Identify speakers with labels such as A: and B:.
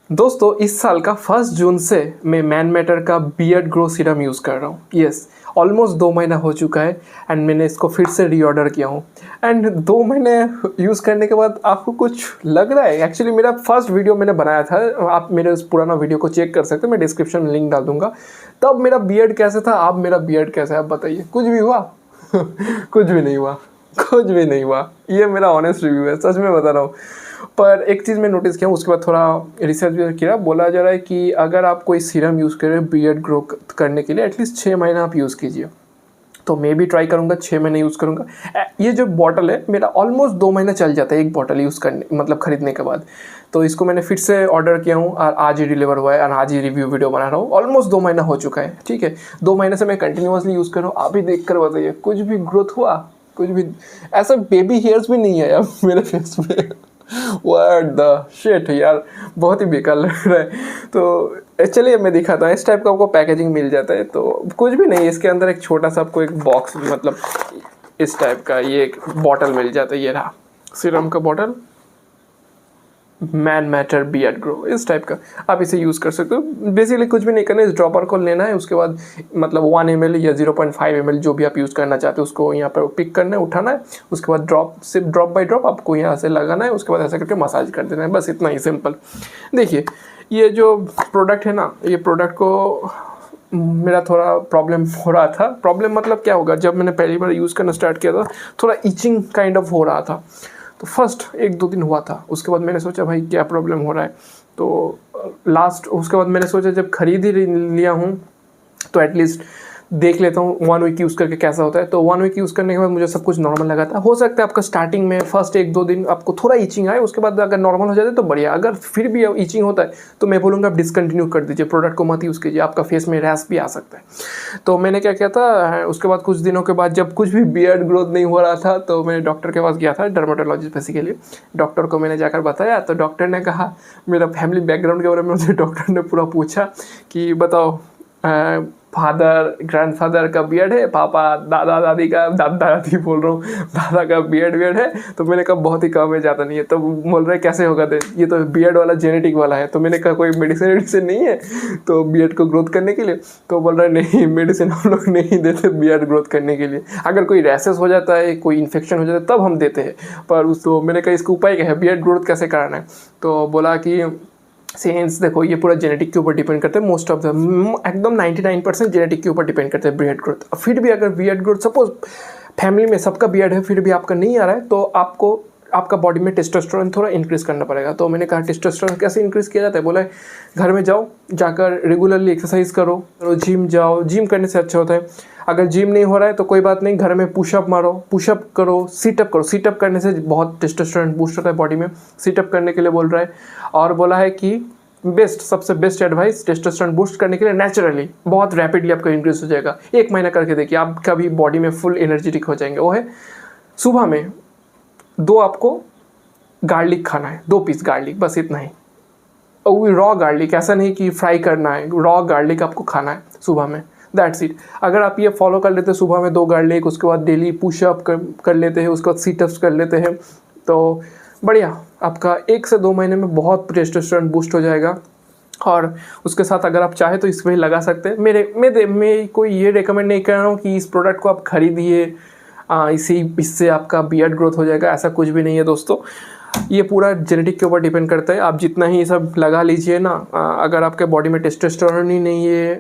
A: दोस्तों इस साल का 1 जून से मैं मैन मैटर का बियर्ड ग्रो सीरम यूज़ कर रहा हूँ। यस, ऑलमोस्ट 2 महीना हो चुका है एंड मैंने इसको फिर से रीऑर्डर किया हूँ। एंड 2 महीने यूज़ करने के बाद आपको कुछ लग रहा है? एक्चुअली मेरा फर्स्ट वीडियो मैंने बनाया था, आप मेरे उस पुराना वीडियो को चेक कर सकते हैं, मैं डिस्क्रिप्शन में लिंक डाल दूंगा। तब मेरा बियर्ड कैसे था, अब मेरा बियर्ड कैसा है, आप बताइए। कुछ भी हुआ? कुछ भी नहीं हुआ, कुछ भी नहीं हुआ। ये मेरा ऑनेस्ट रिव्यू है, सच में बता रहा हूँ। पर एक चीज़ मैं नोटिस किया, उसके बाद थोड़ा रिसर्च भी किया। बोला जा रहा है कि अगर आप कोई सीरम यूज़ करें बियर्ड ग्रो करने के लिए, एटलीस्ट 6 महीना आप यूज़ कीजिए। तो मैं भी ट्राई करूँगा, 6 महीने यूज़ करूँगा। ये जो बॉटल है मेरा ऑलमोस्ट 2 महीने चल जाता है, एक बॉटल यूज़ करने मतलब ख़रीदने के बाद। तो इसको मैंने फिर से ऑर्डर किया हूँ और आज ही डिलीवर हुआ है और आज ही रिव्यू वीडियो बना रहा हूँ। ऑलमोस्ट 2 महीना हो चुका है, ठीक है। 2 महीने से मैं कंटिन्यूसली यूज़ कर रहा हूँ। आप ही देख कर बताइए, कुछ भी ग्रोथ हुआ? कुछ भी ऐसा बेबी हेयर्स भी नहीं है यार मेरे फेस पे। व्हाट द शिट यार, बहुत ही बेकार लग रहा है। तो चलिए मैं दिखाता हूँ। इस टाइप का आपको पैकेजिंग मिल जाता है, तो कुछ भी नहीं, इसके अंदर एक छोटा सा आपको एक बॉक्स मतलब इस टाइप का ये एक बॉटल मिल जाता है। ये रहा सीरम का bottle, man matter beard grow, इस टाइप का आप इसे यूज़ कर सकते हो। बेसिकली कुछ भी नहीं करना है, इस ड्रॉपर को लेना है, उसके बाद मतलब 1 ml या 0.5 ml जो भी आप यूज़ करना चाहते हो उसको यहाँ पर पिक करना है, उठाना है। उसके बाद सिर्फ ड्रॉप बाय ड्रॉप आपको यहाँ से लगाना है, उसके बाद ऐसा करके मसाज कर देना है, बस इतना ही सिंपल। देखिए ये जो प्रोडक्ट है ना, ये प्रोडक्ट को मेरा थोड़ा प्रॉब्लम हो रहा था। प्रॉब्लम मतलब क्या होगा, जब मैंने पहली बार यूज़ करना स्टार्ट किया था थोड़ा इचिंग काइंड ऑफ हो रहा था। तो फर्स्ट 1-2 दिन हुआ था, उसके बाद मैंने सोचा भाई क्या प्रॉब्लम हो रहा है। तो उसके बाद मैंने सोचा जब खरीद ही लिया हूँ तो एटलीस्ट देख लेता हूँ 1 वीक यूज़ करके कैसा होता है। तो 1 वीक यूज़ करने के बाद मुझे सब कुछ नॉर्मल लगा था। हो सकता है आपका स्टार्टिंग में फर्स्ट 1-2 दिन आपको थोड़ा ईचिंग आए, उसके बाद अगर नॉर्मल हो जाए तो बढ़िया। अगर फिर भी ईचिंग होता है तो मैं बोलूँगा आप डिसकंटिन्यू कर दीजिए, प्रोडक्ट को मत यूज़ कीजिए, आपका फेस में रैश भी आ सकता है। तो मैंने क्या किया था, उसके बाद कुछ दिनों के बाद जब कुछ भी बियर्ड ग्रोथ नहीं हो रहा था तो मैंने डॉक्टर के पास गया था, डर्मेटोलॉजिस्ट बेसिकली। डॉक्टर को मैंने जाकर बताया तो डॉक्टर ने कहा, मेरा फैमिली बैकग्राउंड के बारे में मुझे डॉक्टर ने पूरा पूछा कि बताओ फादर ग्रैंडफादर का बियर्ड है, पापा दादा दादी का, दादा दादी बोल रहा हूँ, दादा का बियर्ड है। तो मैंने कहा बहुत ही कम है, ज़्यादा नहीं है। तो बोल रहे कैसे होगा, दे ये तो बियर्ड वाला जेनेटिक वाला है। तो मैंने कहा कोई मेडिसिन नहीं है तो बियर्ड को ग्रोथ करने के लिए? तो बोल रहा है नहीं, मेडिसिन हम लोग नहीं देते बियर्ड ग्रोथ करने के लिए। अगर कोई रैसेस हो जाता है, कोई इन्फेक्शन हो जाता है तब हम देते हैं। पर तो मैंने कहा इसका उपाय क्या है, बियर्ड ग्रोथ कैसे कराना है? तो बोला कि सेंस देखो ये पूरा जेनेटिक के ऊपर डिपेंड करता है, मोस्ट ऑफ द एकदम 99% जेनेटिक के ऊपर डिपेंड करता है बियर्ड ग्रोथ। फिर भी अगर बियर्ड ग्रोथ सपोज फैमिली में सबका बियर्ड है फिर भी आपका नहीं आ रहा है तो आपको आपका बॉडी में टेस्टोस्टेरोन थोड़ा इंक्रीज करना पड़ेगा। तो मैंने कहा टेस्टोस्टेरोन कैसे इंक्रीज किया जाता है? बोला घर में जाओ, जाकर रेगुलरली एक्सरसाइज करो, जिम जाओ, जिम करने से अच्छा होता है। अगर जिम नहीं हो रहा है तो कोई बात नहीं, घर में पुशअप मारो, पुशअप करो, सीटअप करो। सीटअप करने से बहुत टेस्टोस्टेरोन बूस्ट होता है बॉडी में, सीटअप करने के लिए बोल रहा है। और बोला है कि सबसे बेस्ट एडवाइस टेस्टोस्टेरोन बूस्ट करने के लिए नेचुरली बहुत रैपिडली आपका इंक्रीज हो जाएगा। 1 महीना करके देखिए, आपका भी बॉडी में फुल एनर्जेटिक हो जाएंगे। वो है सुबह में 2 आपको गार्लिक खाना है, 2 पीस गार्लिक, बस इतना ही। और वो रॉ गार्लिक, ऐसा नहीं कि फ्राई करना है, रॉ गार्लिक आपको खाना है सुबह में, दैट्स इट। अगर आप ये फॉलो कर लेते हैं सुबह में 2 गार्लिक, उसके बाद डेली पुशअप कर लेते हैं, उसके बाद सीटअप्स कर लेते हैं, तो बढ़िया आपका 1 से 2 महीने में बहुत टेस्टोस्टेरोन बूस्ट हो जाएगा। और उसके साथ अगर आप चाहें तो इसमें लगा सकते हैं। मैं कोई ये रेकमेंड नहीं कर रहा हूँ कि इस प्रोडक्ट को आप खरीदिए, इससे आपका बियर्ड ग्रोथ हो जाएगा, ऐसा कुछ भी नहीं है दोस्तों। ये पूरा जेनेटिक के ऊपर डिपेंड करता है। आप जितना ही सब लगा लीजिए ना, अगर आपके बॉडी में टेस्टोस्टेरोन ही नहीं है